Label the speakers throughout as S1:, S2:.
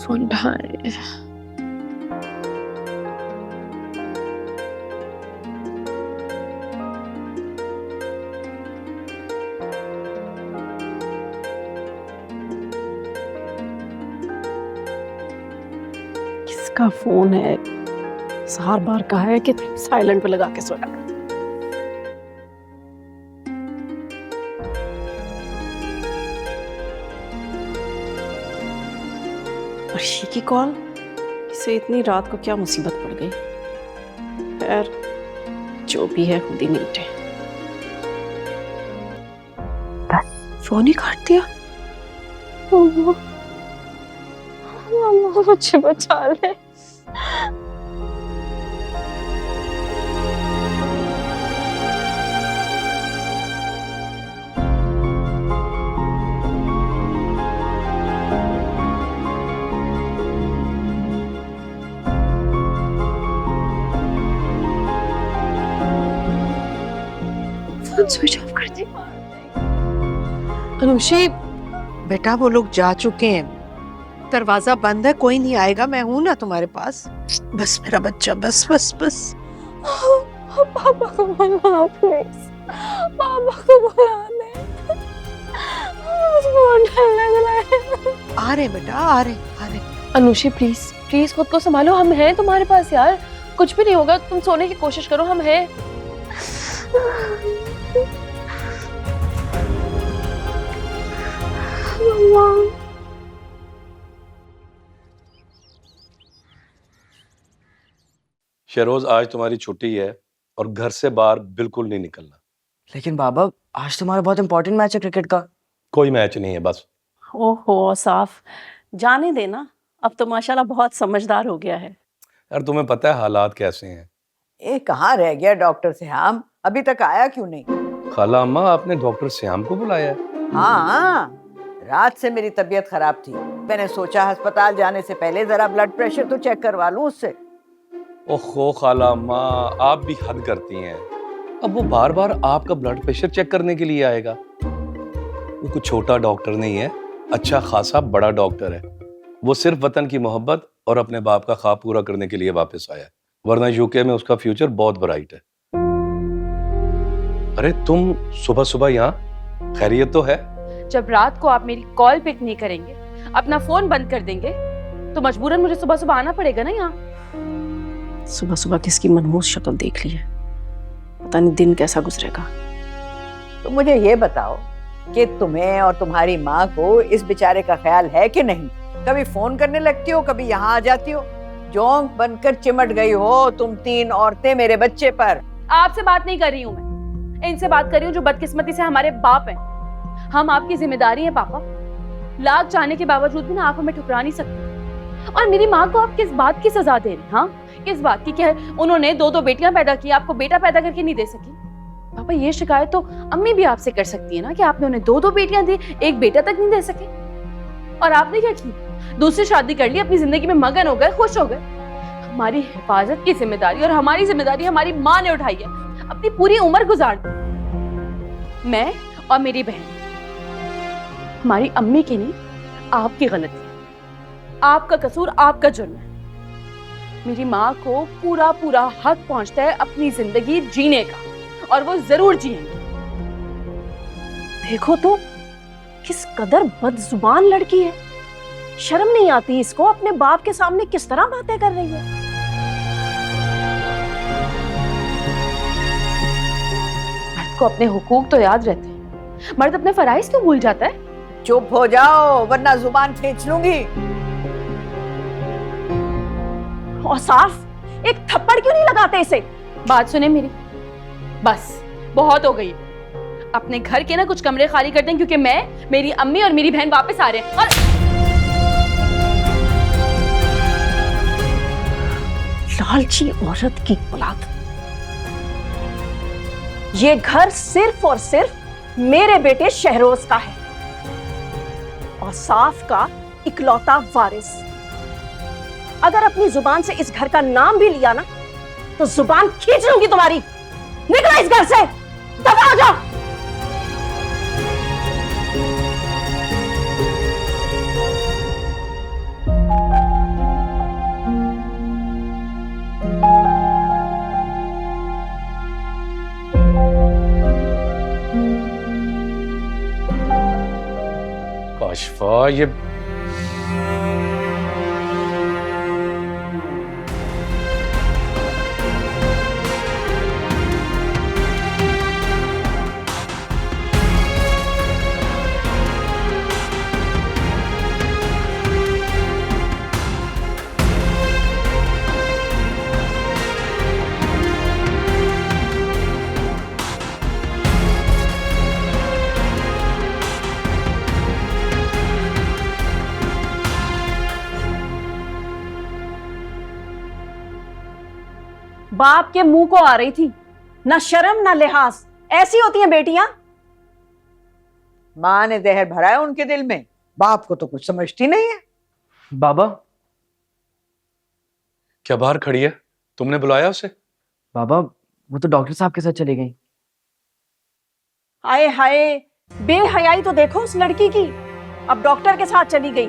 S1: Phone उठाए। किसका phone है? बार बार कहा है कि साइलेंट पे लगा के सोया। और ये की कॉल, इसे इतनी रात को क्या मुसीबत पड़ गई? खैर जो भी है खुद ही नीचे। बस फोन ही काट दिया। मुझे बचा ले। फोन स्विच ऑफ कर दी।
S2: अनुषी बेटा, वो लोग जा चुके हैं, दरवाजा बंद है, कोई नहीं आएगा, मैं हूं ना तुम्हारे पास। बस मेरा बच्चा, बस बस बस।
S1: पापा को बुला प्लीज, पापा को बुला ले। मुझको डर लग रहा है।
S2: आ रहे बेटा, आ रहे।
S1: अनुषी प्लीज प्लीज खुद को संभालो, हम हैं तुम्हारे पास यार, कुछ भी नहीं होगा, तुम सोने की कोशिश करो, हम हैं।
S3: शहरोज, आज तुम्हारी छुट्टी है और घर से बाहर बिल्कुल नहीं निकलना।
S4: लेकिन बाबा, आज तुम्हारा बहुत इंपॉर्टेंट मैच है क्रिकेट का।
S3: कोई मैच नहीं है, बस।
S1: ओहो साफ, जाने देना, अब तो माशाल्लाह बहुत समझदार हो गया है।
S3: यार तुम्हें पता है हालात कैसे हैं।
S2: ये कहाँ रह गया डॉक्टर श्याम, अभी तक आया क्यों नहीं?
S3: खाला अम्मा, आपने डॉक्टर श्याम को बुलाया है?
S2: हाँ, रात से मेरी तबीयत खराब थी, मैंने सोचा अस्पताल जाने से पहले जरा ब्लड प्रेशर तो चेक करवा लूं उससे।
S3: ओहो खाला अम्मा, आप भी हद करती हैं। अब वो बार बार आपका ब्लड प्रेशर चेक करने के लिए आएगा? वो कुछ छोटा डॉक्टर नहीं है, अच्छा खासा बड़ा डॉक्टर है। वो सिर्फ वतन की मोहब्बत और अपने बाप का ख्वाब पूरा करने के लिए वापस आया, वरना यूके में उसका फ्यूचर बहुत ब्राइट है। अरे तुम सुबह सुबह यहाँ, खैरियत तो है?
S5: जब रात को आप मेरी कॉल पिक नहीं करेंगे, अपना फोन बंद कर देंगे, तो मजबूरन मुझे सुबह सुबह आना पड़ेगा ना यहाँ।
S1: सुबह सुबह किसकी मनहूस शक्ल देख ली है, पता नहीं दिन कैसा गुजरेगा।
S2: तो मुझे ये बताओ कि तुम्हें और तुम्हारी माँ को इस बेचारे का ख्याल है कि नहीं? कभी फोन करने लगती हो, कभी यहाँ आ जाती हो, जोंक बनकर चिमट गई हो तुम तीन औरतें मेरे बच्चे पर।
S5: आपसे बात नहीं कर रही हूँ मैं, इनसे बात कर रही हूँ जो बदकिस्मती से हमारे बाप हैं। हम आपकी जिम्मेदारी है पापा, लाख चाहने के बावजूद भी ना आप हमें ठुकरा नहीं सकते। और मेरी माँ को आप किस बात की सजा दे रहे हैं? हाँ, किस बात की? क्या उन्होंने दो बेटियां पैदा की, आपको बेटा पैदा करके नहीं दे सकी? पापा ये शिकायत तो अम्मी भी आपसे कर सकती है ना कि आपने उन्हें दो बेटियां दी, एक बेटा तक नहीं दे सके। और आपने क्या किया? दूसरी शादी कर ली, अपनी जिंदगी में मगन हो गए, खुश हो गए। हमारी हिफाजत की जिम्मेदारी और हमारी जिम्मेदारी हमारी माँ ने उठाई है, अपनी पूरी उम्र गुजार दी। मैं और मेरी बहन, हमारी अम्मी की नहीं, आपकी गलती, आपका कसूर, आपका जुर्म है। मेरी माँ को पूरा पूरा हक पहुंचता है अपनी जिंदगी जीने का, और वो जरूर जिएंगे।
S1: देखो तो किस कदर बदजुबान लड़की है, शर्म नहीं आती इसको, अपने बाप के सामने किस तरह बातें कर रही है।
S5: मर्द को अपने हुकूक तो याद रहते हैं, मर्द अपने फराइज क्यों भूल जाता है?
S2: चुप हो जाओ वरना जुबान खींच लूंगी।
S1: और साफ एक थप्पड़ क्यों नहीं लगाते इसे?
S5: बात सुने मेरी, बस बहुत हो गई। अपने घर के ना कुछ कमरे खाली कर दें, क्योंकि मैं, मेरी अम्मी और मेरी बहन वापस आ रहे हैं। और
S1: लालची औरत की औलाद, ये घर सिर्फ और सिर्फ मेरे बेटे शहरोज का है और साफ का इकलौता वारिस। अगर अपनी जुबान से इस घर का नाम भी लिया ना, तो जुबान खींच लूंगी तुम्हारी। निकलो इस घर से, दफा हो जाओ।
S3: अल्लाह ये
S1: बाप के मुंह को आ रही थी, ना शर्म ना लिहाज। ऐसी होती हैं बेटियां।
S2: माँ ने जहर भरा है उनके दिल में, बाप को तो कुछ समझती नहीं है।
S4: बाबा
S3: क्या बाहर खड़ी है? तुमने बुलाया उसे?
S4: बाबा वो तो डॉक्टर साहब के साथ चली गई।
S1: हाय हाय, बेहयाई तो देखो उस लड़की की। अब डॉक्टर के साथ चली गई,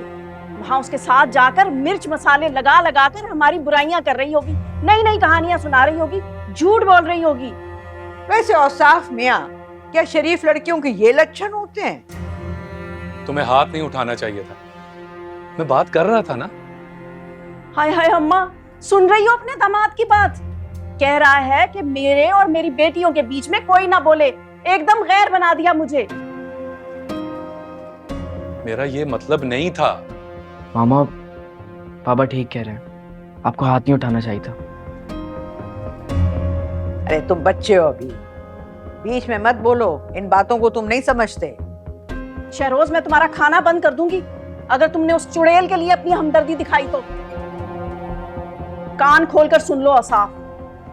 S1: वहां उसके साथ जाकर मिर्च मसाले लगा लगा कर हमारी बुराइयां कर रही होगी, नई नई कहानियां सुना रही होगी, झूठ बोल रही होगी।
S2: वैसे औसाफ मियाँ, क्या शरीफ लड़कियों के ये लक्षण होते हैं?
S3: तुम्हें हाथ नहीं उठाना चाहिए था, मैं बात कर रहा था ना।
S1: हाय हाय अम्मा, सुन रही हो अपने दामाद की बात? कह रहा है कि मेरे और मेरी बेटियों के बीच में कोई ना बोले, एकदम गैर बना दिया मुझे।
S3: मेरा ये मतलब नहीं था।
S4: मामा पापा ठीक कह रहे हैं, आपको हाथ नहीं उठाना चाहिए था।
S2: अरे तुम बच्चे हो अभी, बीच में मत बोलो, इन बातों को तुम नहीं समझते।
S1: शहरोज, मैं तुम्हारा खाना बंद कर दूंगी अगर तुमने उस चुड़ैल के लिए अपनी हमदर्दी दिखाई तो। कान खोलकर सुन लो औसाफ,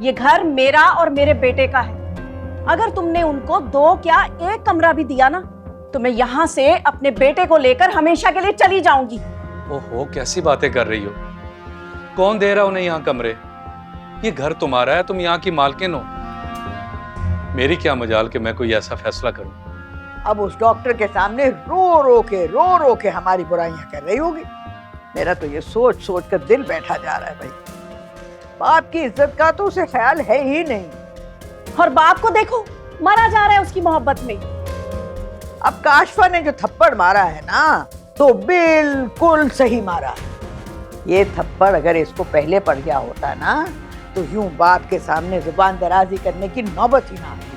S1: ये घर मेरा और मेरे बेटे का है। अगर तुमने उनको 2 क्या 1 कमरा भी दिया ना, तो मैं यहाँ से अपने बेटे को लेकर हमेशा के लिए चली जाऊंगी।
S3: ओहो, कैसी बातें कर रही हो? कौन दे रहा उन्हें यहाँ कमरे? ये घर तुम्हारा है, तुम यहाँ की मालकिन हो। मेरी क्या मजाल कि मैं कोई ऐसा फैसला करूं।
S2: अब उस डॉक्टर के सामने रो रो के हमारी बुराइयां कर रही होगी। मेरा तो ये सोच सोच कर दिल बैठा जा रहा है भाई। बाप की इज्जत का तो उसे ख्याल है ही नहीं।
S1: और बाप को देखो, मरा जा रहा है उसकी मोहब्बत में।
S2: अब काशफा ने जो थप्पड़ मारा है ना, तो बिल्कुल सही मारा। ये थप्पड़ अगर इसको पहले पड़ गया होता ना, तो यूं बाप के सामने जुबान दराजी करने की नौबत ही ना आती।